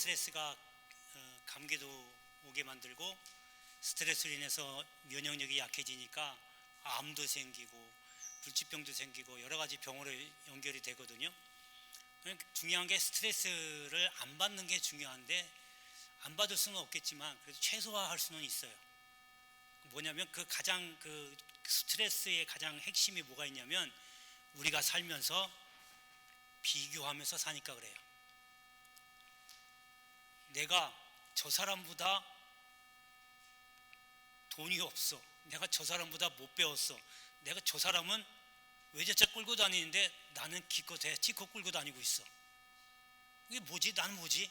스트레스가 감기도 오게 만들고, 스트레스로 인해서 면역력이 약해지니까 암도 생기고 불치병도 생기고 여러 가지 병으로 연결이 되거든요. 중요한 게 스트레스를 안 받는 게 중요한데, 안 받을 수는 없겠지만 그래도 최소화할 수는 있어요. 뭐냐면 그 스트레스의 가장 핵심이 뭐가 있냐면, 우리가 살면서 비교하면서 사니까 그래요. 내가 저 사람보다 돈이 없어, 내가 저 사람보다 못 배웠어, 내가 저 사람은 외제차 끌고 다니는데 나는 기껏해 치코 끌고 다니고 있어. 이게 뭐지? 나는 뭐지?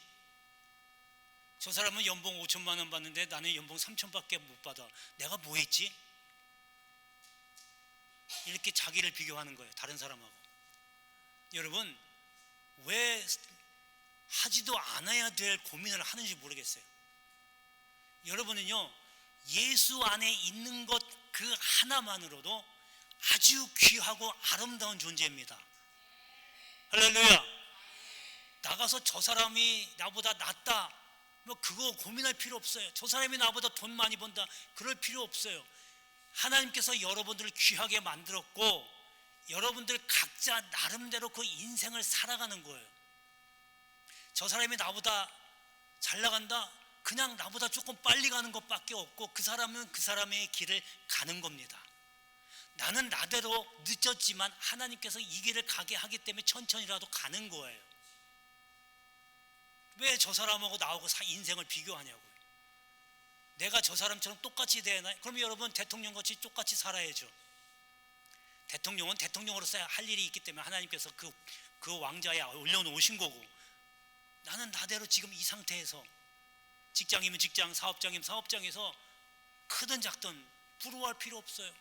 저 사람은 연봉 5천만 원 받는데 나는 연봉 3천밖에 못 받아. 내가 뭐 했지? 이렇게 자기를 비교하는 거예요, 다른 사람하고. 여러분, 왜 하지도 않아야 될 고민을 하는지 모르겠어요. 여러분은요, 예수 안에 있는 것 그 하나만으로도 아주 귀하고 아름다운 존재입니다. 할렐루야. 나가서 저 사람이 나보다 낫다, 뭐 그거 고민할 필요 없어요. 저 사람이 나보다 돈 많이 번다, 그럴 필요 없어요. 하나님께서 여러분들을 귀하게 만들었고, 여러분들 각자 나름대로 그 인생을 살아가는 거예요. 저 사람이 나보다 잘 나간다, 그냥 나보다 조금 빨리 가는 것밖에 없고, 그 사람은 그 사람의 길을 가는 겁니다. 나는 나대로 늦었지만 하나님께서 이 길을 가게 하기 때문에 천천히라도 가는 거예요. 왜 저 사람하고 나하고 인생을 비교하냐고요. 내가 저 사람처럼 똑같이 되나? 그럼 여러분, 대통령같이 똑같이 살아야죠. 대통령은 대통령으로서 할 일이 있기 때문에 하나님께서 그 왕자에 올려놓으신 거고, 나는 나대로 지금 이 상태에서, 직장이면 직장, 사업장이면 사업장에서 크든 작든 부러워할 필요 없어요.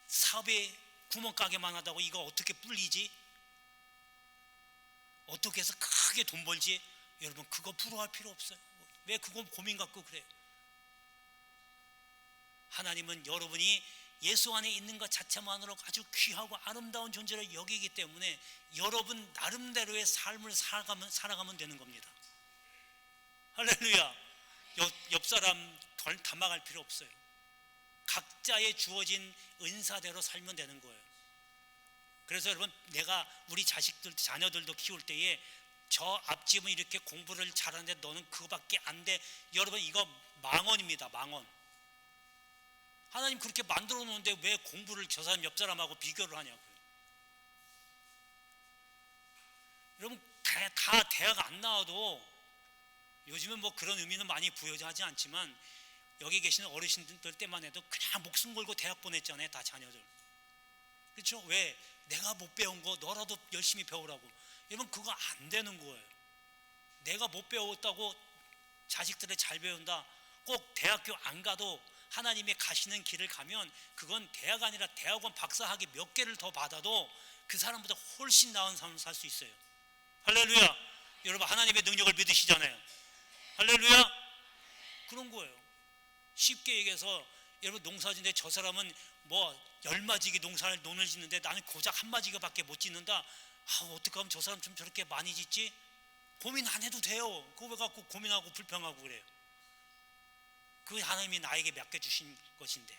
사업에 구멍가게만 하다고 이거 어떻게 불리지? 어떻게 해서 크게 돈 벌지? 여러분, 그거 부러워할 필요 없어요. 왜 그거 고민 갖고 그래요? 하나님은 여러분이 예수 안에 있는 것 자체만으로 아주 귀하고 아름다운 존재를 여기기 때문에 여러분 나름대로의 삶을 살아가면 되는 겁니다. 할렐루야. 옆 사람 덜 담아갈 필요 없어요. 각자의 주어진 은사대로 살면 되는 거예요. 그래서 여러분, 우리 자녀들도 키울 때에 저 앞집은 이렇게 공부를 잘하는데 너는 그거밖에 안 돼. 여러분, 이거 망언입니다. 망언. 하나님 그렇게 만들어 놓는데 왜 공부를 저 사람 옆 사람하고 비교를 하냐고요. 여러분, 다 대학 안 나와도, 요즘은 뭐 그런 의미는 많이 부여하지 않지만, 여기 계시는 어르신들 때만 해도 그냥 목숨 걸고 대학 보냈잖아요, 다 자녀들. 그렇죠? 왜? 내가 못 배운 거 너라도 열심히 배우라고. 여러분, 그거 안 되는 거예요. 내가 못 배웠다고 자식들을 잘 배운다, 꼭 대학교 안 가도 하나님의 가시는 길을 가면 그건 대학 아니라 대학원 박사학위 몇 개를 더 받아도 그 사람보다 훨씬 나은 삶을 살 수 있어요. 할렐루야. 여러분, 하나님의 능력을 믿으시잖아요. 할렐루야. 그런 거예요. 쉽게 얘기해서, 여러분, 농사짓는데 저 사람은 뭐 10마지기 논을 짓는데 나는 고작 1마지기밖에 못 짓는다. 어떻게 하면 저 사람 좀 저렇게 많이 짓지? 고민 안 해도 돼요. 그거 왜 갖고 고민하고 불평하고 그래요? 그 하나님이 나에게 맡겨주신 것인데,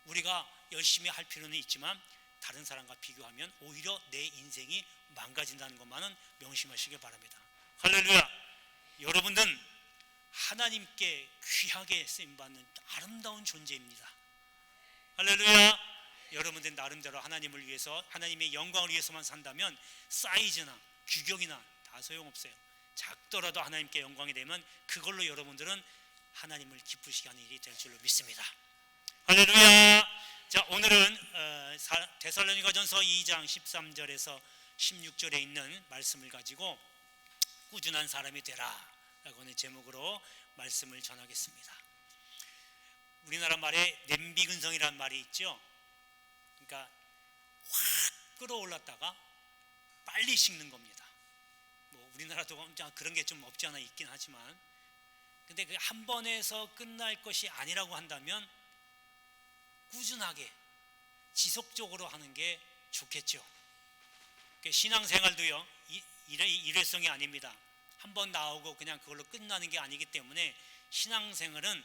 우리가 열심히 할 필요는 있지만 다른 사람과 비교하면 오히려 내 인생이 망가진다는 것만은 명심하시길 바랍니다. 할렐루야. 여러분들은 하나님께 귀하게 쓰임받는 아름다운 존재입니다. 할렐루야. 여러분들 나름대로 하나님을 위해서, 하나님의 영광을 위해서만 산다면 사이즈나 규격이나 다 소용없어요. 작더라도 하나님께 영광이 되면 그걸로 여러분들은 하나님을 기쁘시게 하는 일이 될 줄로 믿습니다. 할렐루야. 자, 오늘은 데살로니가전서 2장 13절에서 16절에 있는 말씀을 가지고 꾸준한 사람이 되라 라고 하는 제목으로 말씀을 전하겠습니다. 우리나라 말에 냄비근성이라는 말이 있죠. 그러니까 확 끌어올랐다가 빨리 식는 겁니다. 뭐 우리나라도 그런 게 좀 없지 않아 있긴 하지만, 근데 그 한 번에서 끝날 것이 아니라고 한다면 꾸준하게 지속적으로 하는 게 좋겠죠. 신앙생활도요, 일회성이 아닙니다. 한번 나오고 그냥 그걸로 끝나는 게 아니기 때문에 신앙생활은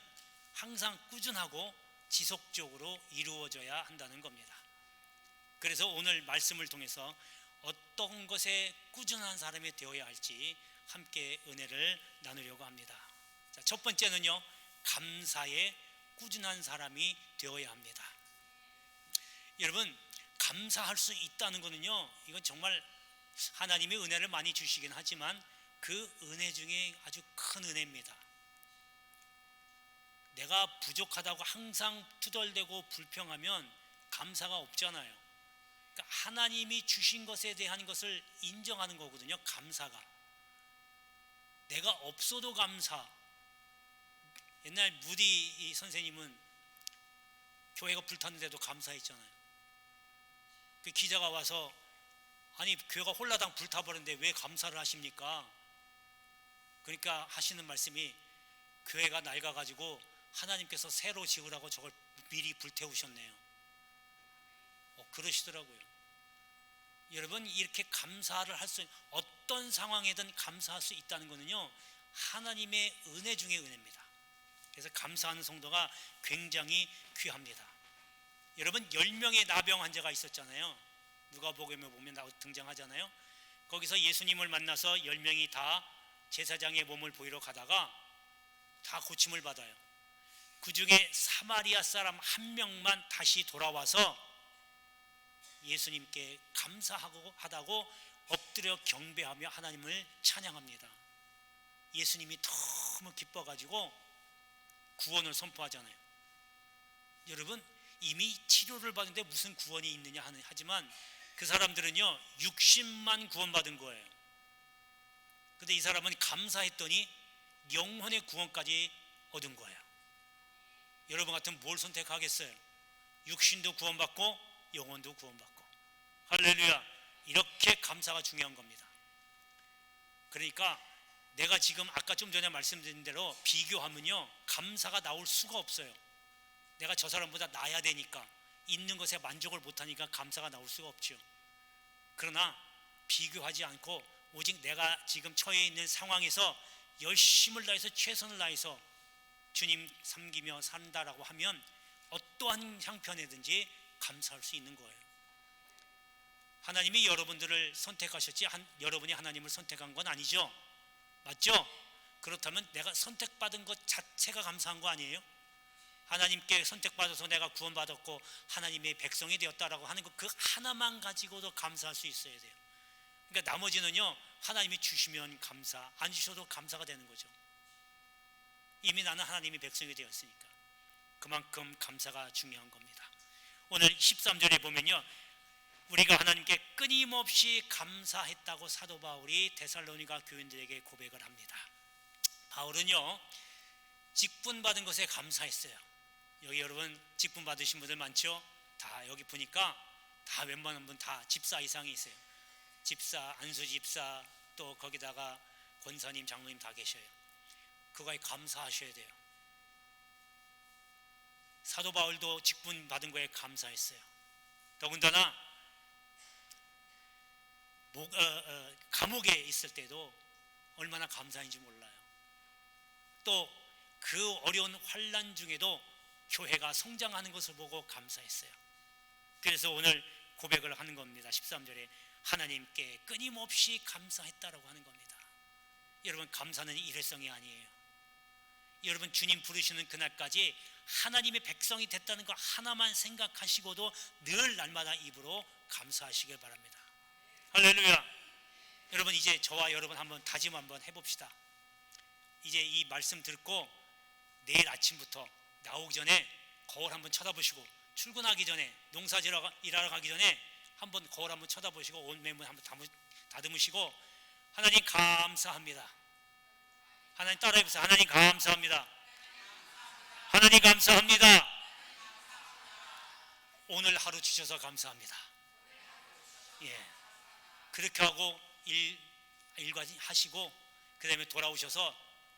항상 꾸준하고 지속적으로 이루어져야 한다는 겁니다. 그래서 오늘 말씀을 통해서 어떤 것에 꾸준한 사람이 되어야 할지 함께 은혜를 나누려고 합니다. 자, 첫 번째는요, 감사에 꾸준한 사람이 되어야 합니다. 여러분, 감사할 수 있다는 것은요, 이건 정말 하나님의 은혜를 많이 주시긴 하지만 그 은혜 중에 아주 큰 은혜입니다. 내가 부족하다고 항상 투덜대고 불평하면 감사가 없잖아요. 그러니까 하나님이 주신 것에 대한 것을 인정하는 거거든요. 감사가. 내가 없어도 감사. 옛날 무디 선생님은 교회가 불탔는데도 감사했잖아요. 그 기자가 와서 아니 교회가 홀라당 불타버렸는데 왜 감사를 하십니까? 그러니까 하시는 말씀이 교회가 낡아가지고 하나님께서 새로 지으라고 저걸 미리 불태우셨네요. 그러시더라고요. 여러분, 이렇게 감사를 할 수, 어떤 상황에든 감사할 수 있다는 것은요, 하나님의 은혜 중의 은혜입니다. 그래서 감사하는 성도가 굉장히 귀합니다. 여러분, 10명의 나병 환자가 있었잖아요. 누가복음에 보면 등장하잖아요. 거기서 예수님을 만나서 10명이 다 제사장의 몸을 보이러 가다가 다 고침을 받아요. 그 중에 사마리아 사람 한 명만 다시 돌아와서 예수님께 감사하다고 엎드려 경배하며 하나님을 찬양합니다. 예수님이 너무 기뻐가지고 구원을 선포하잖아요. 여러분, 이미 치료를 받는데 무슨 구원이 있느냐 하지만 그 사람들은요 60만 구원받은 거예요. 근데 이 사람은 감사했더니 영혼의 구원까지 얻은 거예요. 여러분 같으면 뭘 선택하겠어요? 육신도 구원받고 영혼도 구원받고. 할렐루야. 이렇게 감사가 중요한 겁니다. 그러니까 내가 지금 아까 좀 전에 말씀드린 대로 비교하면요 감사가 나올 수가 없어요. 내가 저 사람보다 나아야 되니까, 있는 것에 만족을 못하니까 감사가 나올 수가 없죠. 그러나 비교하지 않고 오직 내가 지금 처해 있는 상황에서 열심을 다해서 최선을 다해서 주님 섬기며 산다라고 하면 어떠한 형편이든지 감사할 수 있는 거예요. 하나님이 여러분들을 선택하셨지 여러분이 하나님을 선택한 건 아니죠. 맞죠? 그렇다면 내가 선택받은 것 자체가 감사한 거 아니에요? 하나님께 선택받아서 내가 구원받았고 하나님의 백성이 되었다라고 하는 것, 그 하나만 가지고도 감사할 수 있어야 돼요. 그러니까 나머지는요 하나님이 주시면 감사, 안 주셔도 감사가 되는 거죠. 이미 나는 하나님의 백성이 되었으니까 그만큼 감사가 중요한 겁니다. 오늘 13절에 보면요, 우리가 하나님께 끊임없이 감사했다고 사도 바울이 데살로니가 교인들에게 고백을 합니다. 바울은요 직분 받은 것에 감사했어요. 여기 여러분 직분 받으신 분들 많죠? 다 여기 보니까 다 웬만한 분 다 집사 이상이 있어요. 집사, 안수 집사, 또 거기다가 권사님, 장로님 다 계셔요. 그거에 감사하셔야 돼요. 사도 바울도 직분 받은 거에 감사했어요. 더군다나 감옥에 있을 때도 얼마나 감사한지 몰라요. 또 그 어려운 환난 중에도 교회가 성장하는 것을 보고 감사했어요. 그래서 오늘 고백을 하는 겁니다. 13절에 하나님께 끊임없이 감사했다라고 하는 겁니다. 여러분, 감사는 일회성이 아니에요. 여러분, 주님 부르시는 그날까지 하나님의 백성이 됐다는 거 하나만 생각하시고도 늘 날마다 입으로 감사하시길 바랍니다. 할렐루야. 여러분, 이제 저와 여러분 한번 다짐 한번 해봅시다. 이제 이 말씀 듣고 내일 아침부터 나오기 전에 거울 한번 쳐다보시고, 출근하기 전에, 농사 일하러 가기 전에 한번 거울 한번 쳐다보시고 온 맨몸 한번 다듬으시고, 하나님 감사합니다. 하나님 따라해보세요. 하나님 감사합니다. 하나님 감사합니다. 오늘 하루 주셔서 감사합니다. 예, 그렇게 하고 일과 하시고 그 다음에 돌아오셔서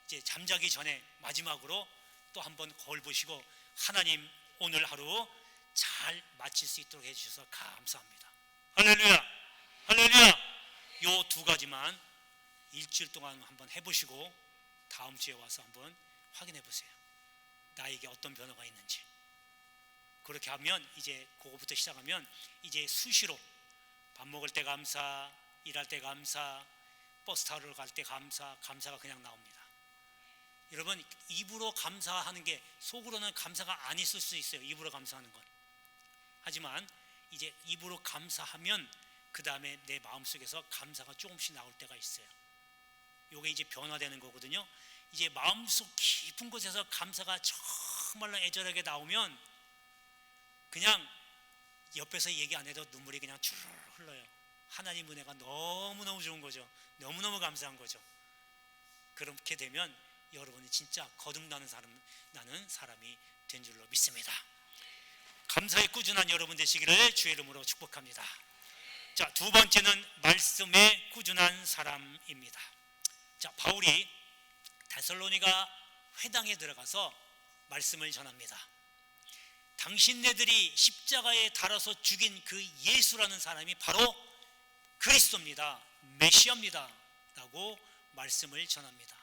이제 잠자기 전에 마지막으로 또 한번 거울 보시고, 하나님 오늘 하루 잘 마칠 수 있도록 해주셔서 감사합니다. 할렐루야. 할렐루야. 요 두 가지만 일주일 동안 한번 해보시고 다음 주에 와서 한번 확인해 보세요. 나에게 어떤 변화가 있는지. 그렇게 하면 이제 그거부터 시작하면 이제 수시로 밥 먹을 때 감사, 일할 때 감사, 버스 타러 갈 때 감사, 감사가 그냥 나옵니다. 여러분, 입으로 감사하는 게 속으로는 감사가 안 있을 수 있어요. 입으로 감사하는 건. 하지만 이제 입으로 감사하면 그 다음에 내 마음속에서 감사가 조금씩 나올 때가 있어요. 이게 이제 변화되는 거거든요. 이제 마음속 깊은 곳에서 감사가 정말로 애절하게 나오면 그냥 옆에서 얘기 안 해도 눈물이 그냥 줄 흘러요. 하나님 은혜가 너무너무 좋은 거죠. 너무너무 감사한 거죠. 그렇게 되면 여러분이 진짜 거듭나는 사람이 된 줄로 믿습니다. 감사에 꾸준한 여러분 되시기를 주의 이름으로 축복합니다. 자, 두 번째는 말씀에 꾸준한 사람입니다. 자, 바울이 데살로니가 회당에 들어가서 말씀을 전합니다. 당신네들이 십자가에 달아서 죽인 그 예수라는 사람이 바로 그리스도입니다. 메시아입니다. 라고 말씀을 전합니다.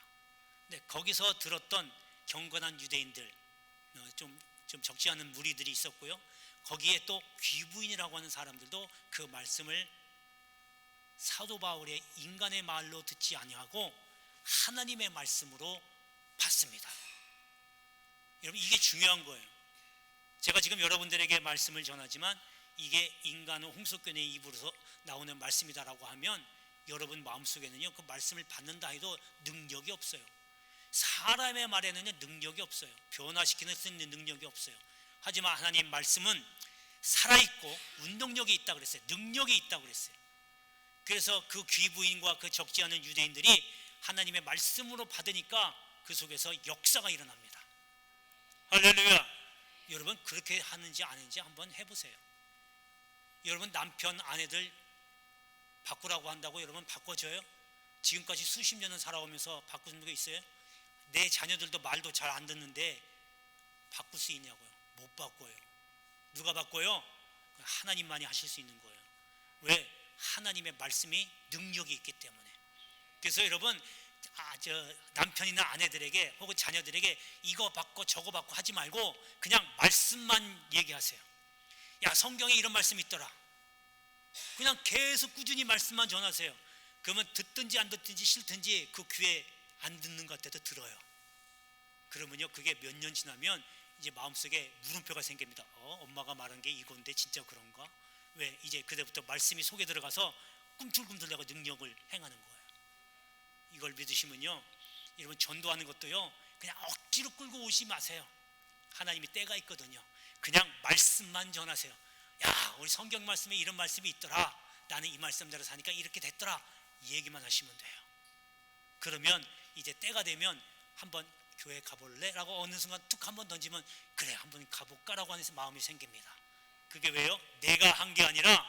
네, 거기서 들었던 경건한 유대인들, 좀 적지 않은 무리들이 있었고요. 거기에 또 귀부인이라고 하는 사람들도 그 말씀을 사도 바울의 인간의 말로 듣지 아니하고 하나님의 말씀으로 받습니다. 여러분, 이게 중요한 거예요. 제가 지금 여러분들에게 말씀을 전하지만 이게 인간의 홍석견의 입으로서 나오는 말씀이다라고 하면 여러분 마음속에는요, 그 말씀을 받는다 해도 능력이 없어요. 사람의 말에는요, 능력이 없어요. 변화시키는 수 있는 능력이 없어요. 하지만 하나님 말씀은 살아있고 운동력이 있다고 그랬어요. 능력이 있다고 그랬어요. 그래서 그 귀부인과 그 적지 않은 유대인들이 하나님의 말씀으로 받으니까 그 속에서 역사가 일어납니다. 할렐루야. 여러분, 그렇게 하는지 안 하는지 한번 해보세요. 여러분, 남편 아내들 바꾸라고 한다고 여러분 바꿔줘요? 지금까지 수십 년을 살아오면서 바꾸는 게 있어요? 내 자녀들도 말도 잘 안 듣는데 바꿀 수 있냐고요? 못 바꿔요. 누가 바꿔요? 하나님만이 하실 수 있는 거예요. 왜? 하나님의 말씀이 능력이 있기 때문에. 그래서 여러분, 남편이나 아내들에게 혹은 자녀들에게 이거 바꿔 저거 바꿔 하지 말고 그냥 말씀만 얘기하세요. 야, 성경에 이런 말씀이 있더라. 그냥 계속 꾸준히 말씀만 전하세요. 그러면 듣든지 안 듣든지 싫든지 그 귀에 안 듣는 것 같아도 들어요. 그러면요, 그게 몇 년 지나면 이제 마음속에 물음표가 생깁니다. 엄마가 말한 게 이건데 진짜 그런가? 왜? 이제 그때부터 말씀이 속에 들어가서 꿈틀꿈틀대고 능력을 행하는 거예요. 이걸 믿으시면요, 여러분 전도하는 것도요, 그냥 억지로 끌고 오지 마세요. 하나님이 때가 있거든요. 그냥 말씀만 전하세요. 야, 우리 성경 말씀에 이런 말씀이 있더라. 나는 이 말씀대로 사니까 이렇게 됐더라. 이 얘기만 하시면 돼요. 그러면 이제 때가 되면 한번 교회 가볼래? 라고 어느 순간 툭 한번 던지면 그래, 한번 가볼까라고 하는 마음이 생깁니다. 그게 왜요? 내가 한 게 아니라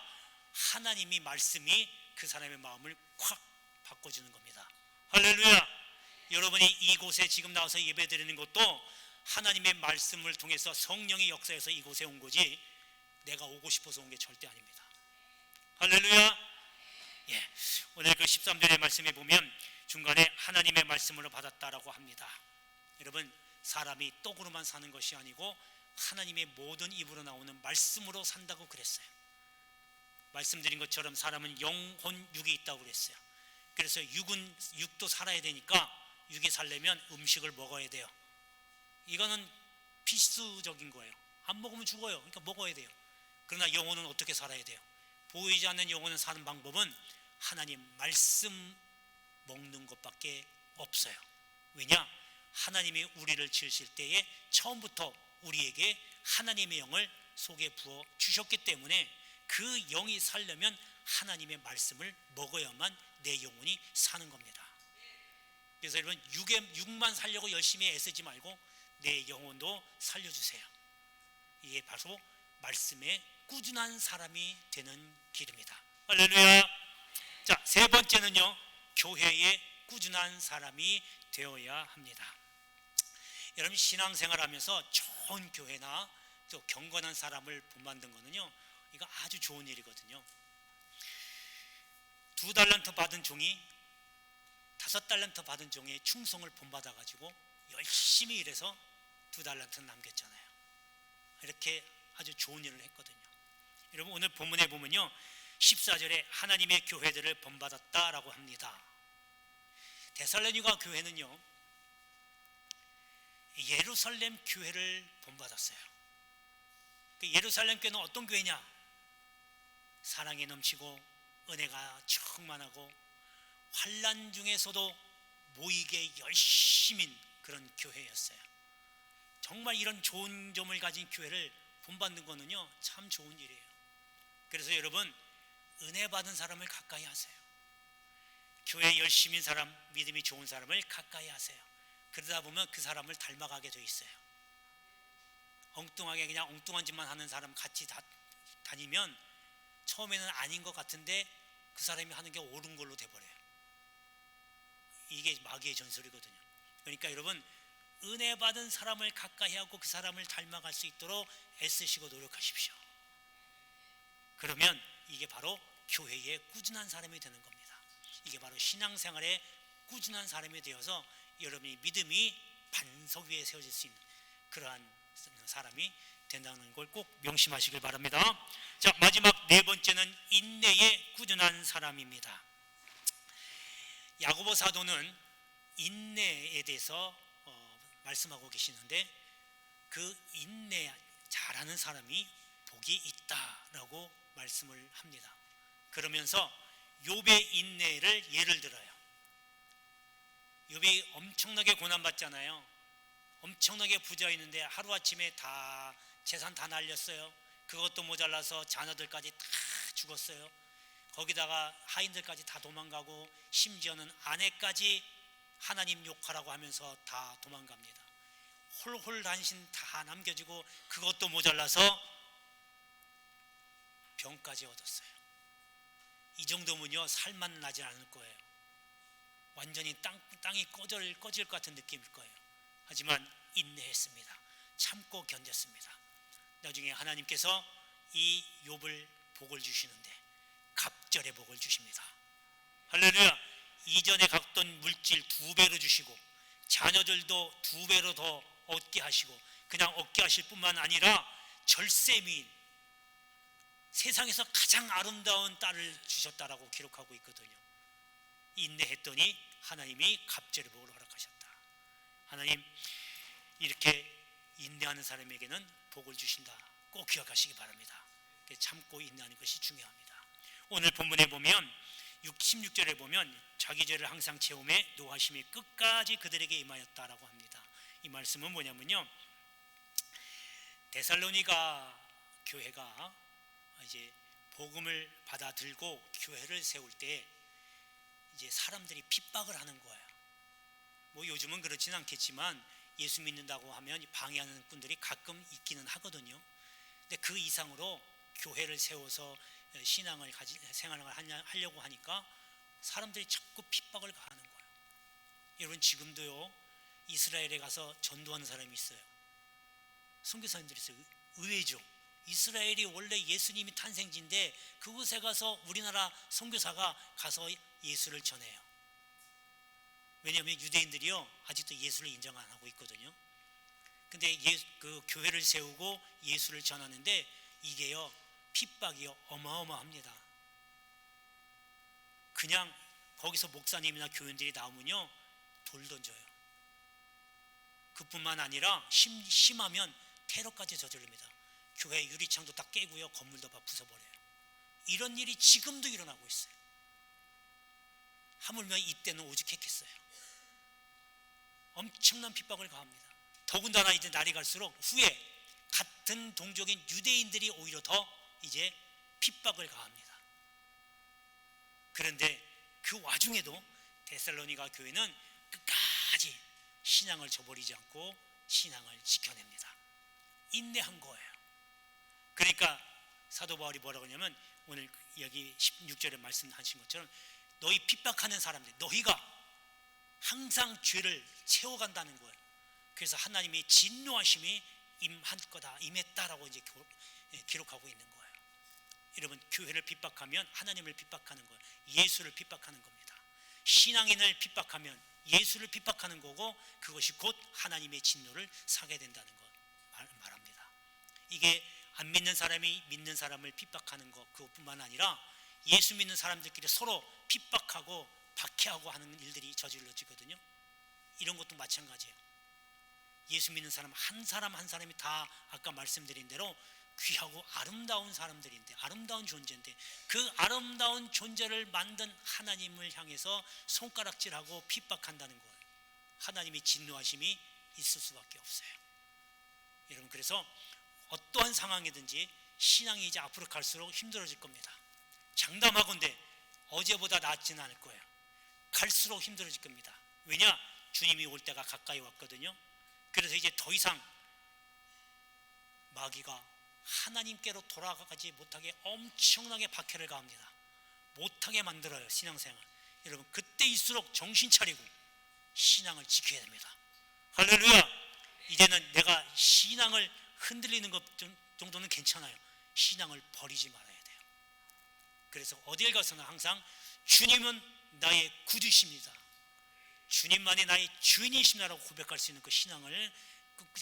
하나님이 말씀이 그 사람의 마음을 확 바꿔주는 겁니다. 할렐루야. 여러분이 이곳에 지금 나와서 예배 드리는 것도 하나님의 말씀을 통해서 성령의 역사에서 이곳에 온 거지 내가 오고 싶어서 온 게 절대 아닙니다. 할렐루야. 예, 오늘 그 13절의 말씀에 보면 중간에 하나님의 말씀으로 받았다라고 합니다. 여러분, 사람이 떡으로만 사는 것이 아니고 하나님의 모든 입으로 나오는 말씀으로 산다고 그랬어요. 말씀드린 것처럼 사람은 영혼, 육이 있다고 그랬어요. 그래서 육도 살아야 되니까 육이 살려면 음식을 먹어야 돼요. 이거는 필수적인 거예요. 안 먹으면 죽어요. 그러니까 먹어야 돼요. 그러나 영혼은 어떻게 살아야 돼요? 보이지 않는 영혼은 사는 방법은 하나님 말씀 먹는 것밖에 없어요. 왜냐? 하나님이 우리를 지으실 때에 처음부터 우리에게 하나님의 영을 속에 부어 주셨기 때문에 그 영이 살려면 하나님의 말씀을 먹어야만 내 영혼이 사는 겁니다. 그래서 여러분, 육만 살려고 열심히 애쓰지 말고 내 영혼도 살려주세요. 이게 바로 말씀에 꾸준한 사람이 되는 길입니다. 할렐루야. 자, 세 번째는요, 교회에 꾸준한 사람이 되어야 합니다. 여러분, 신앙생활하면서 좋은 교회나 또 경건한 사람을 본받는 거는요, 이거 아주 좋은 일이거든요. 2달란트 받은 종이 5달란트 받은 종의 충성을 본받아 가지고 열심히 일해서 2달란트 남겼잖아요. 이렇게 아주 좋은 일을 했거든요. 여러분, 오늘 본문에 보면요, 14절에 하나님의 교회들을 본받았다라고 합니다. 데살로니가 교회는요, 예루살렘 교회를 본받았어요. 예루살렘 교회는 어떤 교회냐? 사랑이 넘치고 은혜가 충만하고 환난 중에서도 모이게 열심인 그런 교회였어요. 정말 이런 좋은 점을 가진 교회를 본받는 거는요, 참 좋은 일이에요. 그래서 여러분, 은혜 받은 사람을 가까이 하세요. 교회 열심인 사람, 믿음이 좋은 사람을 가까이 하세요. 그러다 보면 그 사람을 닮아가게 돼 있어요. 엉뚱하게 그냥 엉뚱한 짓만 하는 사람 같이 다니면 처음에는 아닌 것 같은데 그 사람이 하는 게 옳은 걸로 돼버려요. 이게 마귀의 전설이거든요. 그러니까 여러분, 은혜 받은 사람을 가까이 하고 그 사람을 닮아갈 수 있도록 애쓰시고 노력하십시오. 그러면 이게 바로 교회에 꾸준한 사람이 되는 겁니다. 이게 바로 신앙생활에 꾸준한 사람이 되어서 여러분이 믿음이 반석 위에 세워질 수 있는 그러한 사람이 된다는 걸 꼭 명심하시길 바랍니다. 자, 마지막 4번째는 인내에 꾸준한 사람입니다. 야고보 사도는 인내에 대해서 말씀하고 계시는데, 그 인내 잘하는 사람이 복이 있다라고 말씀을 합니다. 그러면서 욥의 인내를 예를 들어요. 욥이 엄청나게 고난받잖아요. 엄청나게 부자였는데 하루아침에 다 재산 다 날렸어요. 그것도 모자라서 자녀들까지 다 죽었어요. 거기다가 하인들까지 다 도망가고 심지어는 아내까지 하나님 욕하라고 하면서 다 도망갑니다. 홀홀단신 다 남겨지고 그것도 모자라서 병까지 얻었어요. 이 정도면요, 살만 나지 않을 거예요. 완전히 땅이 꺼질 것 같은 느낌일 거예요. 하지만 인내했습니다. 참고 견뎠습니다. 나중에 하나님께서 이 욥을 복을 주시는데 갑절의 복을 주십니다. 할렐루야. 이전에 갖던 물질 2배로 주시고 자녀들도 2배로 더 얻게 하시고, 그냥 얻게 하실 뿐만 아니라 절세미인, 세상에서 가장 아름다운 딸을 주셨다라고 기록하고 있거든요. 인내했더니 하나님이 갑절의 복을 허락하셨다. 하나님, 이렇게 인내하는 사람에게는 복을 주신다. 꼭 기억하시기 바랍니다. 참고 인내하는 것이 중요합니다. 오늘 본문에 보면 16절에 보면 자기 죄를 항상 채움에 노하심이 끝까지 그들에게 임하였다라고 합니다. 이 말씀은 뭐냐면요, 데살로니가 교회가 이제 복음을 받아들고 교회를 세울 때 이제 사람들이 핍박을 하는 거예요. 뭐 요즘은 그렇지는 않겠지만 예수 믿는다고 하면 방해하는 분들이 가끔 있기는 하거든요. 근데 그 이상으로 교회를 세워서 신앙을 생활을 하려고 하니까 사람들이 자꾸 핍박을 가하는 거예요. 여러분, 지금도요, 이스라엘에 가서 전도하는 사람이 있어요. 선교사님들이 있어요. 의외죠. 이스라엘이 원래 예수님이 탄생지인데 그곳에 가서 우리나라 선교사가 가서 예수를 전해요. 왜냐하면 유대인들이요, 아직도 예수를 인정 안 하고 있거든요. 근데 그 교회를 세우고 예수를 전하는데 이게요, 핍박이요 어마어마합니다. 그냥 거기서 목사님이나 교인들이 나오면요, 돌 던져요. 그뿐만 아니라 심하면 테러까지 저지릅니다. 교회 유리창도 다 깨고요, 건물도 다 부숴버려요. 이런 일이 지금도 일어나고 있어요. 하물며 이때는 오죽했겠어요. 엄청난 핍박을 가합니다. 더군다나 이제 날이 갈수록 후에 같은 동족인 유대인들이 오히려 더 이제 핍박을 가합니다. 그런데 그 와중에도 데살로니가 교회는 끝까지 신앙을 저버리지 않고 신앙을 지켜냅니다. 인내한 거예요. 그러니까 사도 바울이 뭐라고 하냐면, 오늘 여기 16절에 말씀하신 것처럼 너희 핍박하는 사람들, 너희가 항상 죄를 채워간다는 거예요. 그래서 하나님이 진노하심이 임할 거다, 임했다라고 이제 기록하고 있는 거예요. 여러분, 교회를 핍박하면 하나님을 핍박하는 거예요. 예수를 핍박하는 겁니다. 신앙인을 핍박하면 예수를 핍박하는 거고, 그것이 곧 하나님의 진노를 사게 된다는 것 말합니다. 이게 안 믿는 사람이 믿는 사람을 핍박하는 것, 그것뿐만 아니라 예수 믿는 사람들끼리 서로 핍박하고 박해하고 하는 일들이 저질러지거든요. 이런 것도 마찬가지예요. 예수 믿는 사람 한 사람이 다 아까 말씀드린 대로 귀하고 아름다운 사람들인데, 아름다운 존재인데, 그 아름다운 존재를 만든 하나님을 향해서 손가락질하고 핍박한다는 거예요. 하나님의 진노하심이 있을 수밖에 없어요. 여러분, 그래서 어떠한 상황이든지 신앙이 이제 앞으로 갈수록 힘들어질 겁니다. 장담하건대 어제보다 낫지는 않을 거예요. 갈수록 힘들어질 겁니다. 왜냐? 주님이 올 때가 가까이 왔거든요. 그래서 이제 더 이상 마귀가 하나님께로 돌아가지 못하게 엄청나게 박해를 가합니다. 못하게 만들어요, 신앙생활. 여러분, 그때일수록 정신 차리고 신앙을 지켜야 됩니다. 할렐루야. 이제는 내가 신앙을 흔들리는 것 정도는 괜찮아요. 신앙을 버리지 말아야 돼요. 그래서 어딜 가서는 항상 주님은 나의 구주십니다, 주님만이 나의 주인이십니다라고 고백할 수 있는 그 신앙을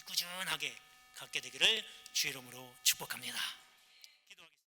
꾸준하게 갖게 되기를 주의 이름으로 축복합니다.